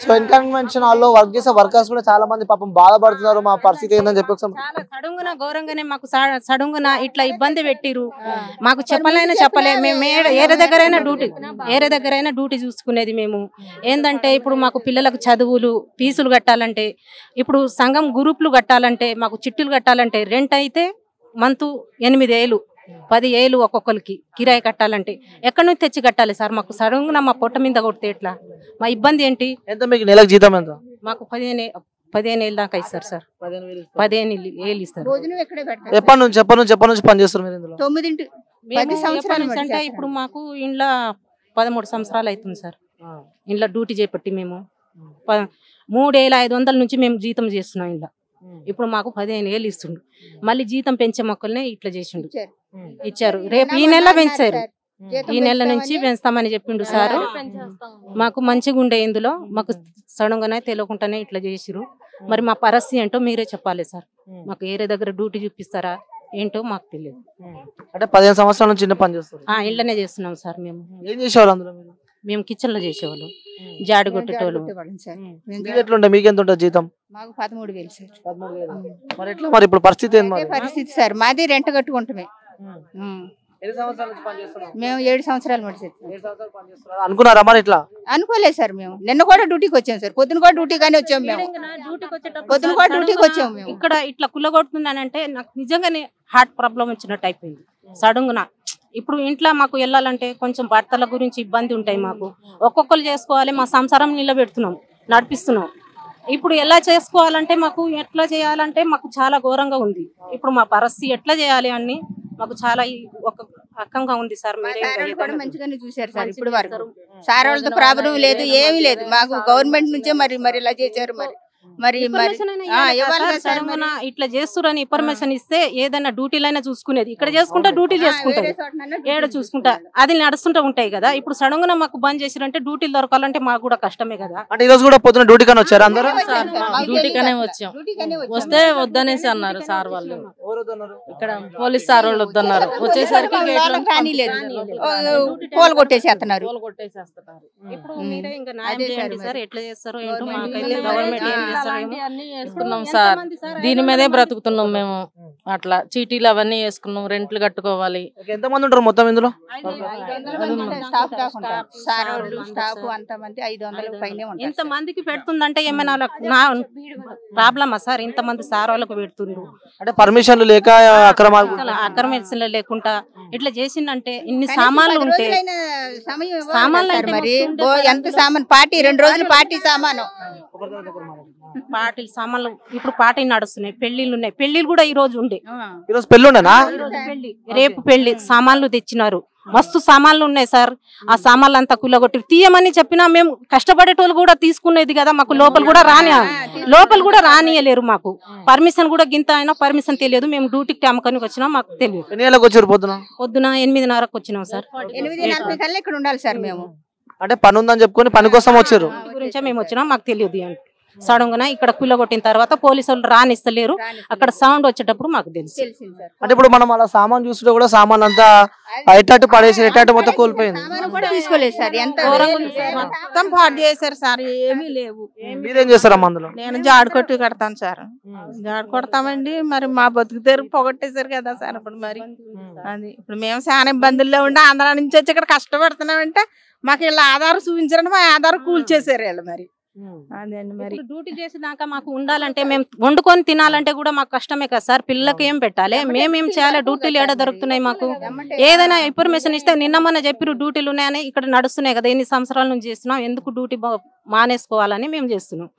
So N Convention హాల్లో work చేసే workers కూడా చాలా మంది పాపం బాధపడుతున్నారు. మా పరిస్థితి ఏందని చెప్పి చాలా సడుంగున ఘోరంగానే మాకు సడుంగున ఇట్లా ఇబ్బంది పెట్టిరు. మాకు చెప్పలే మేము ఏరే దగ్గరైనా డ్యూటీ చూసుకునేది. మేము ఏంటంటే ఇప్పుడు మాకు పిల్లలకు చదువులు ఫీజులు కట్టాలంటే, ఇప్పుడు సంఘం గ్రూపులు కట్టాలంటే, మాకు చిట్టులు కట్టాలంటే, రెంట్ అయితే మంత్ 8,000 10,000 ఒక్కొక్కరికి కిరాయి కట్టాలంటే ఎక్కడి నుంచి తెచ్చి కట్టాలి సార్? మాకు సడన్గా మా పొట్ట మీద కొడితే ఎట్లా? మా ఇబ్బంది ఏంటి? ఎంత మీకు నెలకు జీతం ఎంత? మాకు 15,000 దాకా ఇస్తారు సార్. 15,000 ఇస్తారు. ఎప్పటి నుంచి పని చేస్తారు మీరు ఇందులో? 10 సంవత్సరాలు అంటే ఇప్పుడు మాకు ఇంట్లో 13 సంవత్సరాలు అవుతుంది సార్. ఇంట్లో డ్యూటీ చేపట్టి మేము 3,500 నుంచి మేము జీతం చేస్తున్నాం. ఇంట్లో ఇప్పుడు మాకు 15,000 ఇస్తుండు. మళ్ళీ జీతం పెంచే మొక్కల్ని ఇట్లా చేసిండు, ఇచ్చారు. రేపు ఈ నెల పెంచారు, ఈ నెల నుంచి పెంచుతామని చెప్పిండు సారు. మాకు మంచిగా ఉండే ఇందులో మాకు సడన్గానే తెలియకుండానే ఇట్లా చేసిరు. మరి మా పరిస్థితి ఏంటో మీరే చెప్పాలి సార్. మాకు ఏరే దగ్గర డ్యూటీ చూపిస్తారా ఏంటో మాకు తెలియదు. అంటే 15 సంవత్సరాల నుంచి పని చేస్తారు? ఇంట్లోనే చేస్తున్నాం సార్. మేము ఏం చేసేవాళ్ళు అందులో? మేము కిచెన్ లో చేసేవాళ్ళు, జాడి కొట్టేటోళ్ళు. మీకు ఎంత ఉంటుంది జీతం? మాకు 13,000 సార్. 13,000. మరి ఎట్లా మరి ఇప్పుడు పరిస్థితి ఏంది? పరిస్థితి సార్ మాది రెంట్ కట్టుకుంటామే. మేము 7 సంవత్సరాలు అనుకున్నారా మరి ఇట్లా? అనుకోలేదు సార్. మేము నిన్న కూడా డ్యూటీకి వచ్చాము సార్. పొద్దున కూడా డ్యూటీగానే వచ్చాము. మేము పొద్దున కూడా డ్యూటీకి వచ్చాము. మేము ఇక్కడ ఇట్లా కుల్లగొడుతున్నానంటే నాకు నిజంగానే హార్ట్ ప్రాబ్లం వచ్చినట్టు అయిపోయింది సడన్గా. ఇప్పుడు ఇంట్లో మాకు వెళ్ళాలంటే కొంచెం భర్తల గురించి ఇబ్బంది ఉంటాయి. మాకు ఒక్కొక్కరు చేసుకోవాలి, మా సంసారం నిలబెడుతున్నాం, నడిపిస్తున్నాం. ఇప్పుడు ఎలా చేసుకోవాలంటే మాకు ఎట్లా చేయాలంటే మాకు చాలా ఘోరంగా ఉంది. ఇప్పుడు మా పరిస్థితి ఎట్లా చేయాలి అని మాకు చాలా ఒక రకంగా ఉంది సార్. మంచిగానే చూసారు సార్. ఇప్పుడు వరకు సార్ వాళ్ళతో ప్రాబ్లం లేదు, ఏమీ లేదు. మాకు గవర్నమెంట్ నుంచే మరి ఇలా చేశారు. మరి ఇట్లా చేస్తురని ఇన్ఫర్మేషన్ ఇస్తే ఏదైనా డ్యూటీలైనా చూసుకునేది. ఇక్కడ చేసుకుంటా డ్యూటీలు చేసుకుంటారు, ఏడ చూసుకుంటా అది నడుస్తుంటూ ఉంటాయి కదా. ఇప్పుడు సడన్ గా మాకు బంద్ చేసిరంటే డ్యూటీలు దొరకాలంటే మాకు కూడా కష్టమే కదా. అంటే ఈ రోజు కూడా పొద్దున డ్యూటీ కానీ వచ్చారు అందరూ? డ్యూటీగానే వచ్చాం. వస్తే వద్దనేసి అన్నారు సార్ వాళ్ళు. ఇక్కడ పోలీస్ సార్ వాళ్ళు వద్దన్నారు. వచ్చేసరికి పోలు కొట్టేసేస్తున్నారు. ఇప్పుడు మీరే ఇంకా న్యాయం చేయండి సార్. ఎట్లా చేస్తారో ఏంటో మాకైతే గవర్నమెంట్ ఏం చేస్తారో. అన్ని వేసుకున్నాం సార్, దీని మీదే బ్రతుకుతున్నాం మేము. అట్లా చీటీలు అవన్నీ వేసుకున్నాం, రెంట్లు కట్టుకోవాలి. ఎంత మంది ఉంటారు మొత్తం ఇందులో? ఇంత మందికి పెడుతుందంటే ఏమైనా ప్రాబ్లమా సార్? ఇంత మంది సార్ వాళ్ళకు పెడుతుండ్రు అంటే పర్మిషన్లు లేక అక్రమేషన్లు లేకుండా ఇట్లా చేసిందంటే ఇన్ని సామాన్లు ఉంటే సామాన్లు మరి ఎంత సామాన్ పార్టీ 2 రోజులు పార్టీ సామాను పార్టీలు సామాన్లు ఇప్పుడు పార్టీలు నడుస్తున్నాయి. పెళ్లిళ్ళు ఉన్నాయి, పెళ్లిళ్ళు కూడా ఈ రోజు ఉండే. రేపు పెళ్లి సామాన్లు తెచ్చినారు, మస్తు సామాన్లు ఉన్నాయి సార్. ఆ సామాన్లు అంతా కుల్లగొట్టి తీయమని చెప్పినా మేము కష్టపడేటోళ్ళు కూడా తీసుకునేది కదా. మాకు లోపల కూడా రానియలేరు. మాకు పర్మిషన్ కూడా గింత అయినా పర్మిషన్ తెలియదు. మేము డ్యూటీకి అమ్మకానికి వచ్చినా మాకు తెలియదు. పొద్దున 8:30కు వచ్చినాం సార్. 8:40 కల్లా ఇక్కడ ఉండాలి సార్. మేము అంటే పని ఉందని చెప్పుకొని పని కోసం వచ్చారు. గురించే మేము వచ్చినాం, మాకు తెలియదు. సడన్ గా ఇక్కడ కుల్లగొట్టిన తర్వాత పోలీసు వాళ్ళు రానిస్తలేరు. అక్కడ సౌండ్ వచ్చేటప్పుడు మాకు తెలుసు. అంటే ఇప్పుడు మనం అలా సామాన్ చూస్తుంటే కూడా సామాన్ అంతా ఎట్టట్టు పడేసి ఎట్టట్టు మొత్తం కోల్పోయింది. తీసుకోలేదు సార్. ఎంత మొత్తం పాడు చేశారు సార్. ఏమీ లేవు. మీరేం చేస్తారమ్మా అందులో? నేను జాడు కొట్టి కడతాను సార్. జాడు కొడతామండి. మరి మా బతుకు తెరు పొగట్టేశారు కదా సార్. ఇప్పుడు మరి అది ఇప్పుడు మేము చాలా ఇబ్బందుల్లో ఉండి ఆంధ్ర నుంచి వచ్చి ఇక్కడ కష్టపడుతున్నామంటే మాకు ఇలా ఆధార్ చూపించారంటే మా ఆధార్ కూల్చేసారు వీళ్ళు. మరి అదేండి మరి డ్యూటీ చేసినాక మాకు ఉండాలంటే మేము వండుకొని తినాలంటే కూడా మాకు కష్టమే కదా సార్. పిల్లలకి ఏం పెట్టాలి, మేమేం చేయాలి? డ్యూటీలు ఏడ దొరుకుతున్నాయి మాకు? ఏదైనా ఇన్ఫర్మేషన్ ఇస్తే నిన్న మొన్న చెప్పిరు డ్యూటీలు ఉన్నాయని. ఇక్కడ నడుస్తున్నాయి కదా, ఎన్ని సంవత్సరాల నుంచి చేస్తున్నాం, ఎందుకు డ్యూటీ మానేసుకోవాలని మేము చేస్తున్నాం.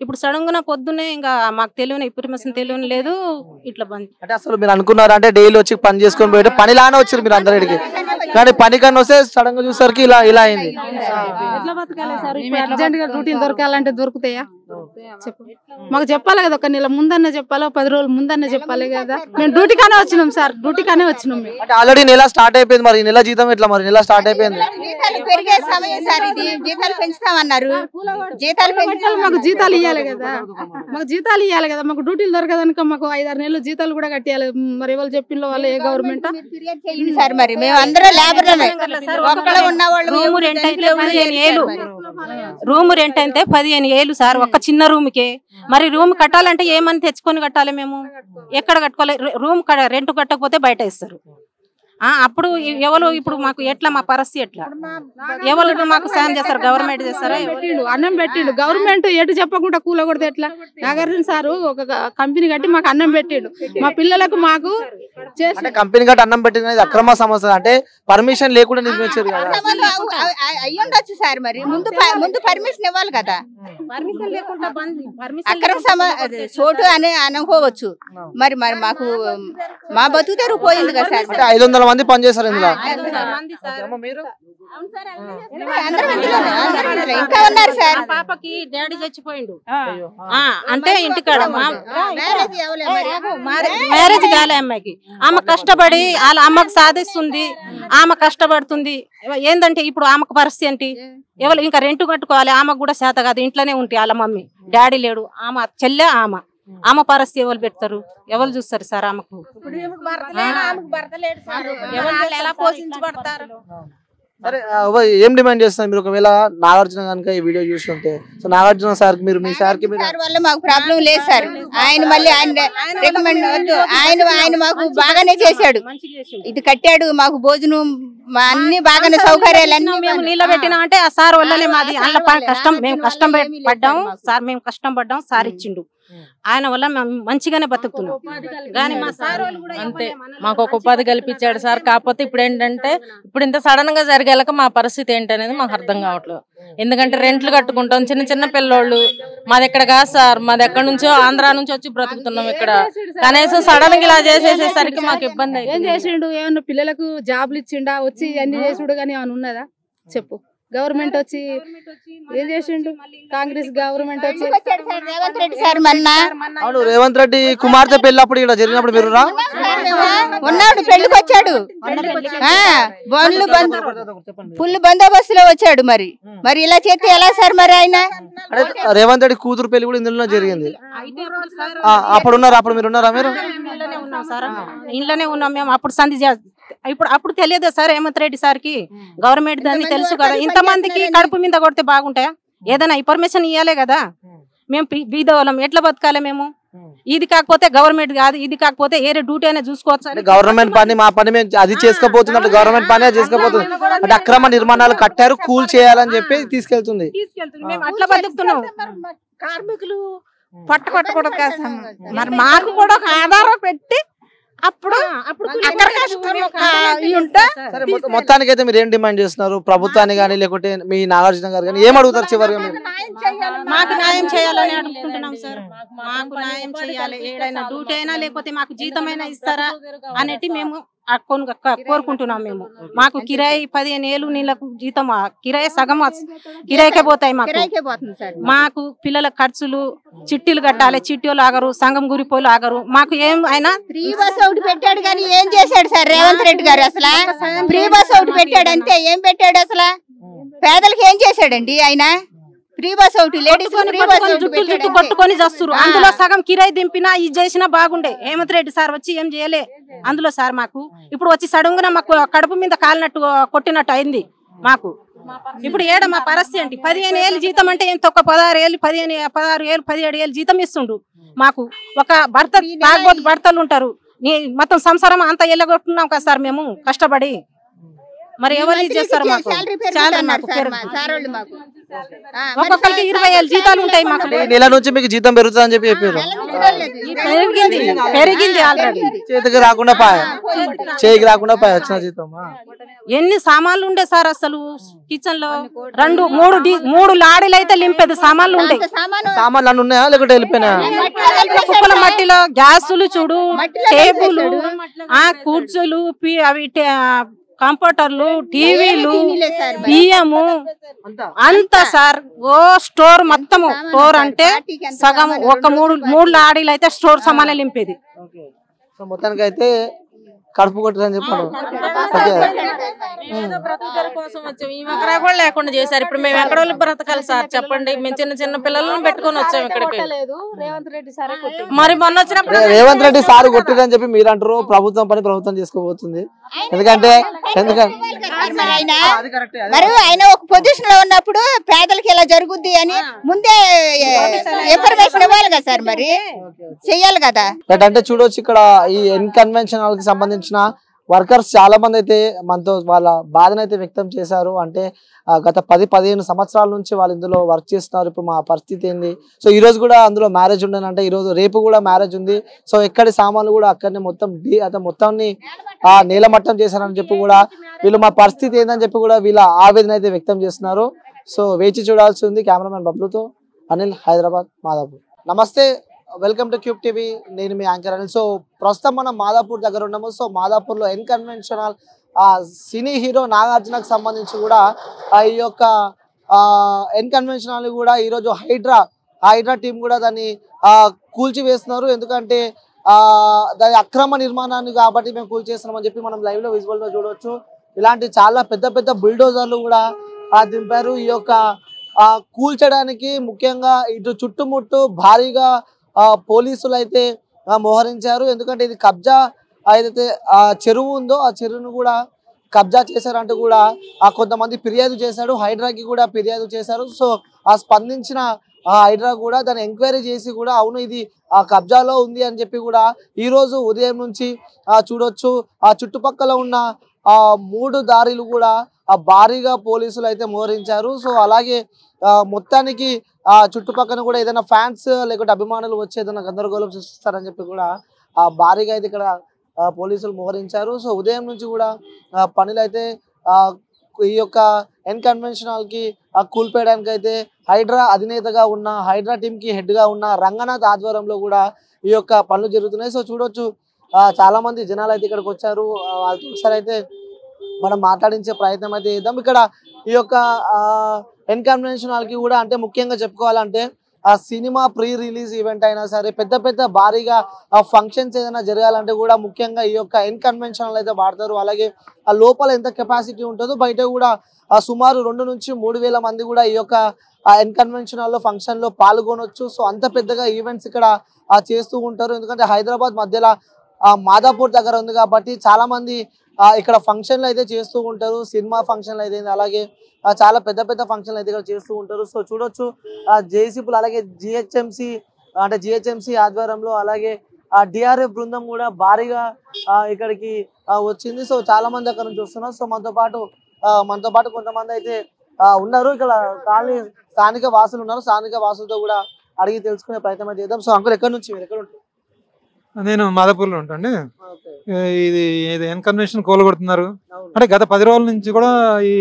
ఇప్పుడు సడన్ గా పొద్దున్నే ఇంకా మాకు తెలియని ఇన్ఫర్మేషన్ తెలియని లేదు. ఇట్లా బంద్ అంటే అసలు మీరు అనుకున్నారా అంటే డైలీ వచ్చి పని చేసుకొని పోయి పని లానే వచ్చారు మీరు అందరికి, కానీ పని కన్నా వస్తే సడన్ గా చూసరికి ఇలా అయింది. ఎట్లా బతకాలి సార్? అర్జెంట్ గా డ్యూటీలు దొరకాలంటే దొరుకుతాయా? చెప్పు మాకు చెప్పాలి కదా, ఒక నెల ముందన్న చెప్పాలి, 10 రోజుల ముందన్న చెప్పాలి కదా. మేము డ్యూటీకానే వచ్చినాం సార్, డ్యూటీకానే వచ్చినాం మేము. అంటే ఆల్రెడీ నెల స్టార్ట్ అయిపోయింది, మరి నెల జీతం ఎట్లా? మరి నెల స్టార్ట్ అయిపోయింది, జీతాలు పెరిగే సమయం సార్ ఇది. జీతాలు పెంచుతామన్నారు, జీతాలు మాకు జీతాలు ఇవ్వాలి కదా, మాకు జీతాలు ఇవ్వాలి కదా. మాకు డ్యూటీలు దొరకదనుక మాకు 5-6 నెలలు జీతాలు కూడా కట్టియాలి. మరి ఎవరు చెప్పిన వాళ్ళు ఏ గవర్నమెంట్ సార్? మరి మేము అందరం లేబర్లమే, ఒక్కడే ఉన్న వాళ్ళు. రూమ్ రెంట్ అయితే 15 ఏళ్ళు సార్, ఒక్క చిన్న రూమ్ కే. మరి రూమ్ కట్టాలంటే ఏమని తెచ్చుకొని కట్టాలి మేము? ఎక్కడ కట్టుకోవాలి? రూమ్ రెంట్ కట్టకపోతే బయట ఇస్తారు. అప్పుడు ఎవరు ఇప్పుడు మాకు ఎట్లా? మా పరిస్థితి ఎట్లా? ఎవరు మాకు సాయం చేస్తారు? గవర్నమెంట్ చేస్తారా? అన్నం పెట్టిండు గవర్నమెంట్, ఎటు చెప్పకుండా కూల కొడితే ఎట్లా? నాగార్జున సారు ఒక కంపెనీ కట్టి మాకు అన్నం పెట్టిండు. మా పిల్లలకు మాకు కంపెనీ కట్టి అన్నం పెట్టినది అక్రమ సమస్య, అంటే పర్మిషన్ లేకుండా నిర్మించారు కదా. అయ్యుండొచ్చు సార్, మరి ముందు పర్మిషన్ ఇవ్వాలి కదా. పర్మిషన్ లేకుండా అక్రమ చోటు అని అనుకోవచ్చు. మరి మరి మాకు మా బతుకు తెరువు పోయింది కదా సార్. 500 మంది పనిచేస్తారు ఇందులో. ఇంకా ఉన్నారు సార్. పాపకి డాడీ చచ్చిపోయిండు, అంటే ఇంటికాడ మ్యారేజ్ కాలే అమ్మాయికి. ఆమె కష్టపడి వాళ్ళ అమ్మకు సాధిస్తుంది, ఆమె కష్టపడుతుంది. ఏందంటే ఇప్పుడు ఆమెకు పరిస్థితి ఏంటి? ఎవరు ఇంకా రెంట్ కట్టుకోవాలి, ఆమెకు కూడా చేత కాదు, ఇంట్లోనే ఉంటాయి వాళ్ళ మమ్మీ. డాడీ లేడు, ఆమె చెల్లె. ఆమె పరిస్థితి ఎవరు పెడతారు? ఎవరు చూస్తారు సార్? ఆమెకు ఎలా పోషించబడతారు? సరే, ఏం డిమాండ్ చేస్తారు మీరు? ఒకవేళ నాగార్జున కనుక ఈ వీడియో చూస్తుంటే, సో నాగార్జున సార్ కి మీరు, మీ సార్ కి వల్ల మాకు ప్రాబ్లం లేదు సార్. ఆయన మళ్ళీ ఆయన రికమెండ్ వద్దు, ఆయన మాకు బాగానే చేశాడు. ఇది కట్టాడు, మాకు భోజనం అన్ని బాగానే సౌకర్యాలన్నీ మేము నిలబెట్టినా అంటే ఆ సార్ వల్లనే మాది. అందులో కష్టం, మేము కష్టం పడ్డాము సార్, మేము కష్టం పడ్డాం, సార్ ఇచ్చిండు. ఆయన వల్ల మేము మంచిగానే బతుకుతున్నాం. కానీ మా సార్ అంతే, మాకు ఒక ఉపాధి కల్పించాడు సార్. కాకపోతే ఇప్పుడు ఏంటంటే, ఇప్పుడు ఇంత సడన్ గా జరిగేలాక మా పరిస్థితి ఏంటనేది మాకు అర్థం కావట్లేదు. ఎందుకంటే రెంట్లు కట్టుకుంటాం, చిన్న చిన్న పిల్లోళ్ళు. మాది ఎక్కడ కాదు సార్, మాది ఎక్కడి నుంచో ఆంధ్రా నుంచి వచ్చి బ్రతుకుతున్నాం. ఇక్కడ కనీసం సడన్ గా ఇలా చేసేసేసరికి మాకు ఇబ్బంది. ఏం చేసిండు? ఏమన్నా పిల్లలకు జాబ్లు ఇచ్చిండా? వచ్చి అన్ని చేసుడు కానీ ఏమైనా ఉన్నదా చెప్పు? గవర్నమెంట్ వచ్చి ఏం చేసిండు? కాంగ్రెస్ గవర్నమెంట్ వచ్చి రేవంత్ రెడ్డి సార్ మొన్న రేవంత్ రెడ్డి కుమార్తె పెళ్ళప్పుడు ఇక్కడ జరిగినప్పుడు మీరు ఉన్నాడు, పెళ్లికి వచ్చాడు. ఫుల్ బందోబస్తులో వచ్చాడు. మరి మరి ఇలా చేస్తే ఎలా సార్? మరి ఆయన రేవంత్ రెడ్డి కూతురు పెళ్లి కూడా ఇందులో జరిగింది. అప్పుడు ఉన్నారు, అప్పుడు మీరు ఉన్నారా? మీరు ఇంట్లోనే ఉన్నాం మేము. అప్పుడు సంధి అప్పుడు తెలియదు సార్ రేవంత్ రెడ్డి సార్ కి. గవర్నమెంట్ దాన్ని తెలుసు కదా. ఇంతమందికి కడుపు మీద కొడితే బాగుంటాయా? ఏదైనా ఇన్ఫర్మేషన్ ఇవ్వాలి కదా. మేము బీదవాళ్ళం, ఎట్లా బతకాలి మేము? ఇది కాకపోతే గవర్నమెంట్ కాదు, ఇది కాకపోతే ఏరే డ్యూటీ అయినా చూసుకోవచ్చు. గవర్నమెంట్ పని, మా పని మేము అది చేసుకోపోతున్నట్టు గవర్నమెంట్ పనే చేసుకోపోతుంది. అంటే అక్రమ నిర్మాణాలు కట్టారు, కూల్ చేయాలని చెప్పి తీసుకెళ్తుంది. మేము అట్లా బతుకుతున్నాం. కార్మికులు పట్టకూడదు కదా. మరి మాకు కూడా ఒక ఆధారం పెట్టి అప్పుడు మొత్తానికి అయితే మీరు ఏం డిమాండ్ చేస్తున్నారు ప్రభుత్వాన్ని కానీ, లేకుంటే మీ నాగార్జున గారు కానీ ఏం అడుగుతారు చివరిగా? మాకు న్యాయం చేయాలని అడుగుతుంటున్నాం సార్. మాకు న్యాయం చేయాలి, ఏదైనా డ్యూటీ అయినా లేకపోతే మాకు జీతమైనా ఇస్తారా అనేటి మేము కోరుకుంటున్నాం. మేము మాకు కిరాయి 15 ఏళ్ళు నీళ్ళకు జీతం, కిరాయి సగం కిరాయికే పోతాయి. మాకు పిల్లల ఖర్చులు, చిట్టీలు కట్టాలి. చిట్టీలు ఆగరు, సంఘం గురిపోలు ఆగరు. మాకు ఏం అయినా ఫ్రీ బస్ ఒకటి పెట్టాడు కానీ ఏం చేశాడు సార్ రేవంత్ రెడ్డి గారు? అసలు ఫ్రీ బస్ ఒకటి పెట్టాడు అంతే, ఏం పెట్టాడు అసలు? పేదలకు ఏం చేశాడండి ఆయన? ఫ్రీ బస్ ఒకటి, లేడీస్ జుట్టు కొట్టుకొని చేస్తారు. అందులో సగం కిరాయి దింపినా ఇది చేసినా బాగుండే. హేమంత్ రెడ్డి సార్ వచ్చి ఏం చేయలే అందులో సార్. మాకు ఇప్పుడు వచ్చి సడన్ గా మాకు కడుపు మీద కాలినట్టు కొట్టినట్టు అయింది మాకు. ఇప్పుడు ఏడ మా పరిస్థితి ఏంటి? 15 ఏళ్ళు జీతం అంటే ఏం తక్కువ? 16 ఏళ్ళు, 16 ఏళ్ళు, 17 ఏళ్ళు జీతం ఇస్తుండు మాకు. ఒక భర్త తాగబోతు భర్తలు ఉంటారు, మొత్తం సంసారం అంతా ఎల్లగొట్టున్నాం కదా సార్ మేము కష్టపడి. మరి ఎవరు చేస్తారు? మాకు ఒక్కొక్కరికి 20 ఏళ్ళు జీతాలు ఉంటాయి. మాకు నెల నుంచి మీకు జీతం పెరుగుతుంది అని చెప్పి చెప్పారు. పెరిగింది ఆల్రెడీ. చేతికి రాకుండా పాయ, చేయికి రాకుండా పాయ వచ్చిన జీతం. ఎన్ని సామాన్లు ఉండే సార్ అసలు కిచెన్ లో? 2-3 లారీలు అయితే లింపేది సామాన్లు ఉండే. సామాన్లు అన్ని ఉన్నాయా లేకుంటే వెళ్ళిపోయినా? కుప్పల మట్టిలో గ్యాసులు చూడు, టేబుల్, కుర్చీలు, అవి కంప్యూటర్లు, టీవీలు, బియ్యము అంతా సార్. ఓ స్టోర్ మొత్తము. స్టోర్ అంటే సగం ఒక మూడు లాడీలు అయితే స్టోర్ సామాన్లు నింపేది. సో మొత్తానికి అయితే కడుపు కొట్టారని చెప్పాడు. కోసం వచ్చాము. ఈ ఒకరా కూడా లేకుండా చేశారు. ఇప్పుడు మేము ఎక్కడ వాళ్ళు బ్రతకాలి సార్ చెప్పండి? మేము చిన్న చిన్న పిల్లలను పెట్టుకొని వచ్చాము ఇక్కడికి. మరి మొన్న వచ్చినప్పుడు రేవంత్ రెడ్డి సార్ కొట్టిరని చెప్పి మీరు అంటారు. ప్రభుత్వం పని ప్రభుత్వం చేసుకోబోతుంది. ఎందుకంటే మరి ఆయన ఒక పొజిషన్ లో ఉన్నప్పుడు పేదలకి ఇలా జరుగుద్ది అని ముందే ఇన్ఫర్మేషన్ ఇవ్వాలి కదా సార్. మరి చెయ్యాలి కదా. అంటే చూడొచ్చు ఇక్కడ ఈ ఇన్కన్వెన్షన్ కి సంబంధించిన వర్కర్స్ చాలా మంది అయితే మనతో వాళ్ళ బాధను అయితే వ్యక్తం చేశారు. అంటే గత 10-15 సంవత్సరాల నుంచి వాళ్ళు ఇందులో వర్క్ చేస్తున్నారు. ఇప్పుడు మా పరిస్థితి ఏంది? సో ఈ రోజు కూడా అందులో మ్యారేజ్ ఉండనంటే ఈ రోజు రేపు కూడా మ్యారేజ్ ఉంది. సో ఎక్కడి సామాన్లు కూడా అక్కడనే మొత్తాన్ని నేలమట్టం చేశారని చెప్పి కూడా వీళ్ళు మా పరిస్థితి ఏందని చెప్పి కూడా వీళ్ళ ఆవేదన అయితే వ్యక్తం చేస్తున్నారు. సో వేచి చూడాల్సి ఉంది. కెమెరామెన్ బబ్లుతో అనిల్, హైదరాబాద్, మాదాపూర్. నమస్తే, వెల్కమ్ టు క్యూబ్ టీవీ. నేను మీ యాంకర్ అనిల్. సో ప్రస్తుతం మనం మాదాపూర్ దగ్గర ఉన్నాము. సో మాదాపూర్లో ఇన్కన్వెన్షనల్ సినీ హీరో నాగార్జునకు సంబంధించి కూడా ఈ యొక్క ఇన్కన్వెన్షనల్ కూడా ఈరోజు హైడ్రా టీం కూడా దాన్ని కూల్చి వేస్తున్నారు. ఎందుకంటే దాని అక్రమ నిర్మాణాన్ని కాబట్టి మేము కూల్చేస్తున్నామని చెప్పి మనం లైవ్ లో విజువల్ లో చూడవచ్చు. ఇలాంటి చాలా పెద్ద పెద్ద బుల్డోజర్లు కూడా దింపారు ఈ యొక్క కూల్చడానికి. ముఖ్యంగా ఇటు చుట్టుముట్టు భారీగా పోలీసులు అయితే మోహరించారు. ఎందుకంటే ఇది కబ్జా ఏదైతే చెరువు ఉందో ఆ చెరువును కూడా కబ్జా చేశారంటూ కూడా కొంతమంది ఫిర్యాదు చేశాడు. హైడ్రాకి కూడా ఫిర్యాదు చేశారు. సో స్పందించిన హైడ్రా కూడా దాన్ని ఎంక్వైరీ చేసి కూడా అవును ఇది కబ్జాలో ఉంది అని చెప్పి కూడా ఈ రోజు ఉదయం నుంచి చూడొచ్చు. చుట్టుపక్కల ఉన్న 3 దారులు కూడా భారీగా పోలీసులు అయితే మోహరించారు. సో అలాగే మొత్తానికి చుట్టుపక్కల కూడా ఏదైనా ఫ్యాన్స్ లేకుంటే అభిమానులు వచ్చి ఏదైనా గందరగోళం సృష్టిస్తారని చెప్పి కూడా భారీగా అయితే ఇక్కడ పోలీసులు మోహరించారు. సో ఉదయం నుంచి కూడా పనులు అయితే ఈ యొక్క ఇన్కన్వెన్షనల్ కి కూల్పేయడానికి అయితే హైడ్రా అధినేతగా ఉన్న హైడ్రా టీమ్ కి హెడ్ గా ఉన్న రంగనాథ్ ఆధ్వర్యంలో కూడా ఈ యొక్క పనులు జరుగుతున్నాయి. సో చూడొచ్చు చాలా మంది జనాలు అయితే ఇక్కడికి వచ్చారు. ఒకసారి అయితే మనం మాట్లాడించే ప్రయత్నం అయితే చేద్దాం. ఇక్కడ ఈ యొక్క ఇన్కన్వెన్షనల్ కి కూడా అంటే ముఖ్యంగా చెప్పుకోవాలంటే సినిమా ప్రీ రిలీజ్ ఈవెంట్ అయినా సరే పెద్ద పెద్ద భారీగా ఫంక్షన్స్ ఏదైనా జరగాలంటే కూడా ముఖ్యంగా ఈ యొక్క ఇన్కన్వెన్షనల్ అయితే వాడతారు. అలాగే ఆ లోపల ఎంత కెపాసిటీ ఉంటుందో బయట కూడా సుమారు 2 నుంచి 3,000 మంది కూడా ఈ యొక్క ఇన్కన్వెన్షనల్ లో ఫంక్షన్ లో పాల్గొనొచ్చు. సో అంత పెద్దగా ఈవెంట్స్ ఇక్కడ చేస్తూ ఉంటారు. ఎందుకంటే హైదరాబాద్ మధ్యలో మాదాపూర్ దగ్గర ఉంది కాబట్టి చాలా మంది ఇక్కడ ఫంక్షన్లు అయితే చేస్తూ ఉంటారు. సినిమా ఫంక్షన్లు అయితే అలాగే చాలా పెద్ద పెద్ద ఫంక్షన్లు అయితే ఇక్కడ చేస్తూ ఉంటారు. సో చూడొచ్చు జేసీపీలు అలాగే జిహెచ్ఎంసి ఆధ్వర్యంలో అలాగే డిఆర్ఎఫ్ బృందం కూడా భారీగా ఇక్కడికి వచ్చింది. సో చాలా మంది అక్కడ నుంచి వస్తున్నారు. సో మనతో పాటు కొంతమంది అయితే ఉన్నారు. ఇక్కడ స్థానిక వాసులు ఉన్నారు. స్థానిక వాసులతో కూడా అడిగి తెలుసుకునే ప్రయత్నం అయితే చేద్దాం. సో అంకుల్ ఎక్కడి నుంచి మీరు ఎక్కడ ఉంటారు? నేను మాదాపూర్లో ఉంటాండి. ఇది ఇన్కన్వెన్షన్ కూలగొడుతున్నారు అంటే గత 10 రోజుల నుంచి కూడా ఈ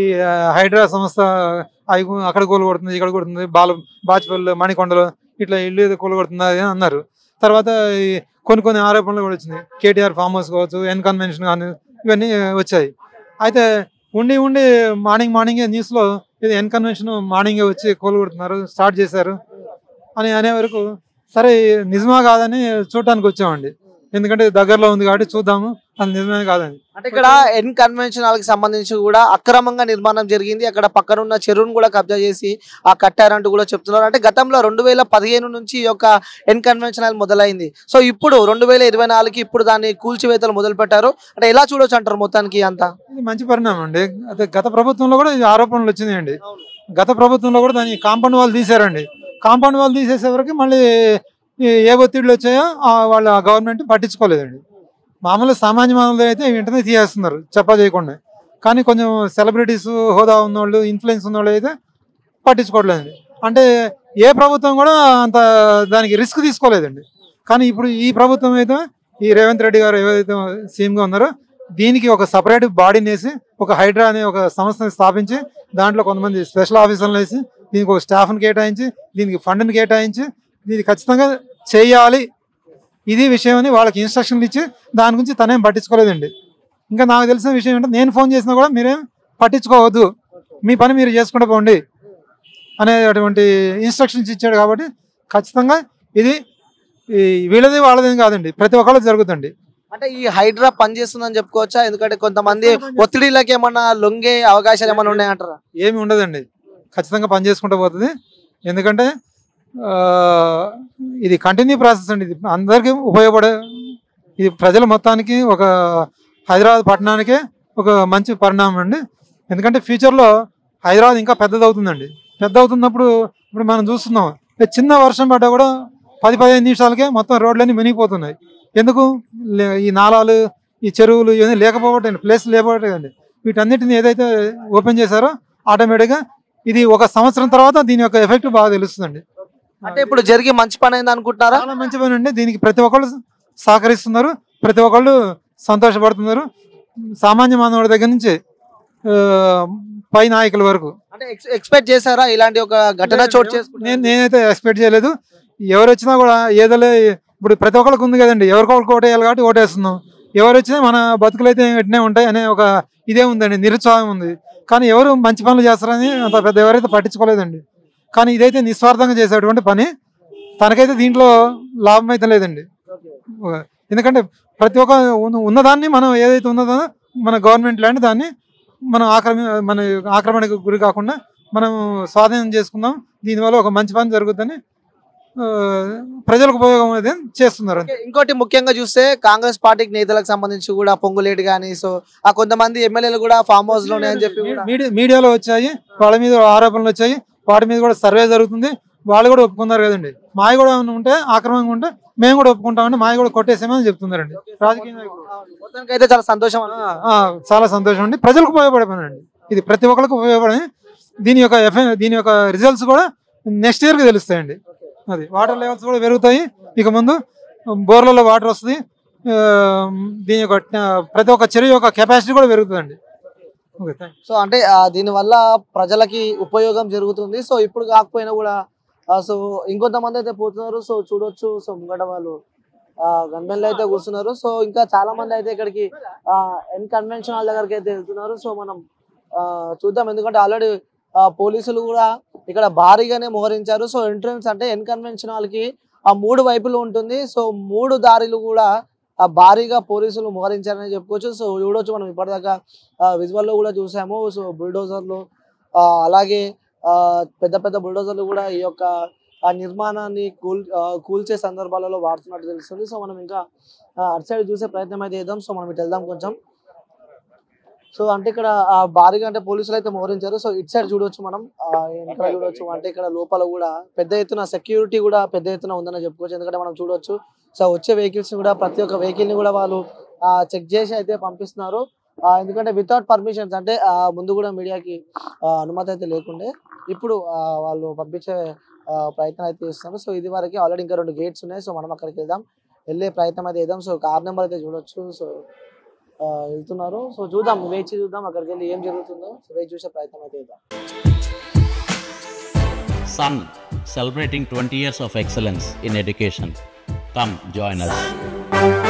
హైడ్రా సంస్థ అక్కడ కూలగొడుతుంది, ఇక్కడ కొడుతుంది, బాచిపల్లి, మణికొండలు ఇట్లా ఇల్లు ఏదో కూలగొడుతుంది అన్నారు. తర్వాత కొన్ని ఆరోపణలు కూడా వచ్చినాయి. కేటీఆర్ ఫామ్ హౌస్ కావచ్చు, ఇన్కన్వెన్షన్ కానీ ఇవన్నీ వచ్చాయి. అయితే ఉండి మార్నింగే న్యూస్లో ఇది ఇన్కన్వెన్షన్ మార్నింగే వచ్చి కూలగొడుతున్నారు, స్టార్ట్ చేశారు అని అనే వరకు సరే నిజమా కాదని చూడటానికి వచ్చామండి. ఎందుకంటే దగ్గరలో ఉంది కాబట్టి చూద్దాము అది నిజమే కాదని. అంటే ఇక్కడ ఇన్కన్వెన్షనల్ కి సంబంధించి కూడా అక్రమంగా నిర్మాణం జరిగింది. అక్కడ పక్కన ఉన్న చెరువును కూడా కబ్జా చేసి కట్టారంటూ కూడా చెప్తున్నారు. అంటే గతంలో 2015 నుంచి ఈ యొక్క ఇన్కన్వెన్షనల్ మొదలైంది. సో ఇప్పుడు 2024కి ఇప్పుడు దాన్ని కూల్చివేతలు మొదలు పెట్టారు. అంటే ఎలా చూడొచ్చు అంటారు మొత్తానికి అంతా? ఇది మంచి పరిణామం అండి. అదే గత ప్రభుత్వంలో కూడా ఇది ఆరోపణలు వచ్చినాయండి. గత ప్రభుత్వంలో కూడా దాన్ని కాంపౌండ్ వాళ్ళు తీశారండి. కాంపౌండ్ వాళ్ళు తీసేసే వరకు మళ్ళీ ఏ ఒత్తిడిలు వచ్చాయో వాళ్ళ గవర్నమెంట్ పట్టించుకోలేదండి. మామూలు సామాన్య మామూలు అయితే వెంటనే తీసేస్తున్నారు చెప్పా చేయకుండా. కానీ కొంచెం సెలబ్రిటీస్, హోదా ఉన్నవాళ్ళు, ఇన్ఫ్లుయెన్స్ ఉన్నవాళ్ళు అయితే పట్టించుకోవట్లేదండి. అంటే ఏ ప్రభుత్వం కూడా అంత దానికి రిస్క్ తీసుకోలేదండి. కానీ ఇప్పుడు ఈ ప్రభుత్వం అయితే ఈ రేవంత్ రెడ్డి గారు ఏవైతే సీఎంగా ఉన్నారో దీనికి ఒక సపరేట్ బాడీని వేసి ఒక హైడ్రా అనే ఒక సంస్థని స్థాపించి దాంట్లో కొంతమంది స్పెషల్ ఆఫీసర్లు వేసి దీనికి ఒక స్టాఫ్ని కేటాయించి దీనికి ఫండ్ని కేటాయించి దీన్ని ఖచ్చితంగా చేయాలి ఇది విషయం అని వాళ్ళకి ఇన్స్ట్రక్షన్లు ఇచ్చి దాని గురించి తనేం పట్టించుకోలేదండి. ఇంకా నాకు తెలిసిన విషయం ఏంటంటే నేను ఫోన్ చేసినా కూడా మీరేం పట్టించుకోవద్దు, మీ పని మీరు చేసుకుంటూ పోండి అనేటువంటి ఇన్స్ట్రక్షన్స్ ఇచ్చాడు. కాబట్టి ఖచ్చితంగా ఇది వీళ్ళది వాళ్ళది కాదండి, ప్రతి ఒక్కళ్ళు జరుగుతుంది. అంటే ఈ హైడ్రా పనిచేస్తుందని చెప్పుకోవచ్చా? ఎందుకంటే కొంతమంది ఒత్తిడిలకి ఏమన్నా లొంగే అవకాశాలు ఏమైనా ఉన్నాయంటారా? ఏమి ఉండదండి, ఖచ్చితంగా పని చేసుకుంటూ పోతుంది. ఎందుకంటే ఇది కంటిన్యూ ప్రాసెస్ అండి, ఇది అందరికీ ఉపయోగపడే, ఇది ప్రజల మొత్తానికి ఒక హైదరాబాద్ పట్టణానికే ఒక మంచి పరిణామం అండి. ఎందుకంటే ఫ్యూచర్లో హైదరాబాద్ ఇంకా పెద్దదవుతుందండి. పెద్ద అవుతున్నప్పుడు ఇప్పుడు మనం చూస్తున్నాం, చిన్న వర్షం పడ్డా కూడా 10-15 నిమిషాలకే మొత్తం రోడ్లన్నీ మునిగిపోతున్నాయి. ఎందుకు? ఈ నాలాలు, ఈ చెరువులు ఇవన్నీ లేకపోవటం, ప్లేస్ లేకపోవటండి. వీటన్నిటిని ఏదైతే ఓపెన్ చేశారో ఆటోమేటిక్గా ఇది ఒక సంవత్సరం తర్వాత దీని యొక్క ఎఫెక్ట్ బాగా తెలుస్తుందండి. అంటే ఇప్పుడు జరిగి మంచి పని అయింది అనుకుంటున్నారా? చాలా మంచి పని అండి. దీనికి ప్రతి ఒక్కళ్ళు సహకరిస్తున్నారు, ప్రతి ఒక్కళ్ళు సంతోషపడుతున్నారు. సామాన్య మానవుడి దగ్గర నుంచి పై నాయకుల వరకు. అంటే ఎక్స్పెక్ట్ చేశారా ఇలాంటి ఒక ఘటన చోటు చేసుకుంటే? నేనైతే ఎక్స్పెక్ట్ చేయలేదు. ఎవరు వచ్చినా కూడా ఏదోలే, ఇప్పుడు ప్రతి ఒక్కరికి ఉంది కదండి, ఎవరికొకరికి ఓటేయాలి కాబట్టి ఓటేస్తున్నాం. ఎవరు వచ్చినా మన బతుకులు అయితే వెంటనే ఉంటాయి అనే ఒక ఇదే ఉందండి, నిరుత్సాహం ఉంది. కానీ ఎవరు మంచి పనులు చేస్తారని అంత పెద్ద ఎవరైతే పట్టించుకోలేదండి. కానీ ఇదైతే నిస్వార్థంగా చేసేటువంటి పని, తనకైతే దీంట్లో లాభం అయితే లేదండి. ఎందుకంటే ప్రతి ఒక్క ఉన్నదాన్ని మనం ఏదైతే ఉన్నదో మన గవర్నమెంట్ ల్యాండ్ దాన్ని మనం ఆక్రమణకు గురి కాకుండా మనం స్వాధీనం చేసుకుందాం. దీనివల్ల ఒక మంచి పని జరుగుతుందని ప్రజలకు ఉపయోగం అనేది చేస్తున్నారు. ఇంకోటి ముఖ్యంగా చూస్తే కాంగ్రెస్ పార్టీకి నేతలకు సంబంధించి కూడా పొంగులేటి కానీ సో ఆ కొంతమంది ఎమ్మెల్యేలు కూడా ఫామ్ హౌస్ లోనే అని చెప్పి మీడియాలో వచ్చాయి, వాళ్ళ మీద ఆరోపణలు వచ్చాయి, వాటి మీద కూడా సర్వే జరుగుతుంది. వాళ్ళు కూడా ఒప్పుకున్నారు కదండి. మాయ కూడా ఉంటే ఆక్రమంగా ఉంటే మేము కూడా ఒప్పుకుంటామండి, మాయ కూడా కొట్టేసామని చెప్తున్నారండి రాజకీయ మొత్తానికి అయితే చాలా సంతోషం. చాలా సంతోషం అండి. ప్రజలకు ఉపయోగపడే పని అండి ఇది, ప్రతి ఒక్కరికి ఉపయోగపడే. దీని యొక్క రిజల్ట్స్ కూడా నెక్స్ట్ ఇయర్కి తెలుస్తాయండి. అది వాటర్ లెవెల్స్ కూడా పెరుగుతాయి. ఇక ముందు బోర్లలో వాటర్ వస్తుంది. దీని యొక్క ప్రతి ఒక్క చెరువు యొక్క కెపాసిటీ కూడా పెరుగుతుందండి. సో అంటే దీనివల్ల ప్రజలకి ఉపయోగం జరుగుతుంది. సో ఇప్పుడు కాకపోయినా కూడా సో ఇంకొంతమంది అయితే పోతున్నారు. సో చూడొచ్చు, సో ముంగట వాళ్ళు గన్మెన్లు అయితే కూర్చున్నారు. సో ఇంకా చాలా మంది అయితే ఇక్కడికి ఎన్ కన్వెన్షన్ హాల్ దగ్గరికి అయితే వెళ్తున్నారు. సో మనం చూద్దాం, ఎందుకంటే ఆల్రెడీ పోలీసులు కూడా ఇక్కడ భారీగానే మోహరించారు. సో ఎంట్రన్స్ అంటే ఎన్ కన్వెన్షన్ హాల్ కి 3 వైపులు ఉంటుంది. సో 3 దారిలు కూడా భారీగా పోలీసులు మోహరించారని చెప్పుకోవచ్చు. సో చూడొచ్చు, మనం ఇప్పటిదాకా విజువల్లో కూడా చూసాము. సో బుల్డోజర్లు అలాగే పెద్ద పెద్ద బుల్డోజర్లు కూడా ఈ యొక్క నిర్మాణాన్ని కూల్చే సందర్భాలలో వాడుతున్నట్టు తెలుస్తుంది. సో మనం ఇంకా అటు సైడ్ చూసే ప్రయత్నం అయితే చేద్దాం. సో మనం ఇటు వెళ్దాం కొంచెం. సో అంటే ఇక్కడ భారీగా అంటే పోలీసులు అయితే మోహరించారు. సో ఇటు సైడ్ చూడొచ్చు, మనం ఇక్కడ చూడొచ్చు. అంటే ఇక్కడ లోపల కూడా పెద్ద ఎత్తున సెక్యూరిటీ కూడా పెద్ద ఎత్తున ఉందని చెప్పుకోవచ్చు. ఎందుకంటే మనం చూడొచ్చు, సో వచ్చే వెహికల్స్ కూడా ప్రతి ఒక్క వెహికల్ ని కూడా వాళ్ళు చెక్ చేసి అయితే పంపిస్తున్నారు. ఎందుకంటే వితౌట్ పర్మిషన్స్, అంటే ముందు కూడా మీడియాకి అనుమతి అయితే లేకుండే, ఇప్పుడు వాళ్ళు పంపించే ప్రయత్నం అయితే చేస్తున్నారు. సో ఇది వరకు ఆల్రెడీ ఇంకా 2 గేట్స్ ఉన్నాయి. సో మనం అక్కడికి వెళ్ళే ప్రయత్నం అయితే చేద్దాం. సో కార్ నెంబర్ అయితే చూడొచ్చు. సో వెళ్తున్నారు. సో చూద్దాం, వేచి చూద్దాం అక్కడికి వెళ్ళి ఏం జరుగుతుందో. సో వేచి చూసే ప్రయత్నం అయితే చేద్దాం. Sun, celebrating 20 years of excellence in education. Come join us.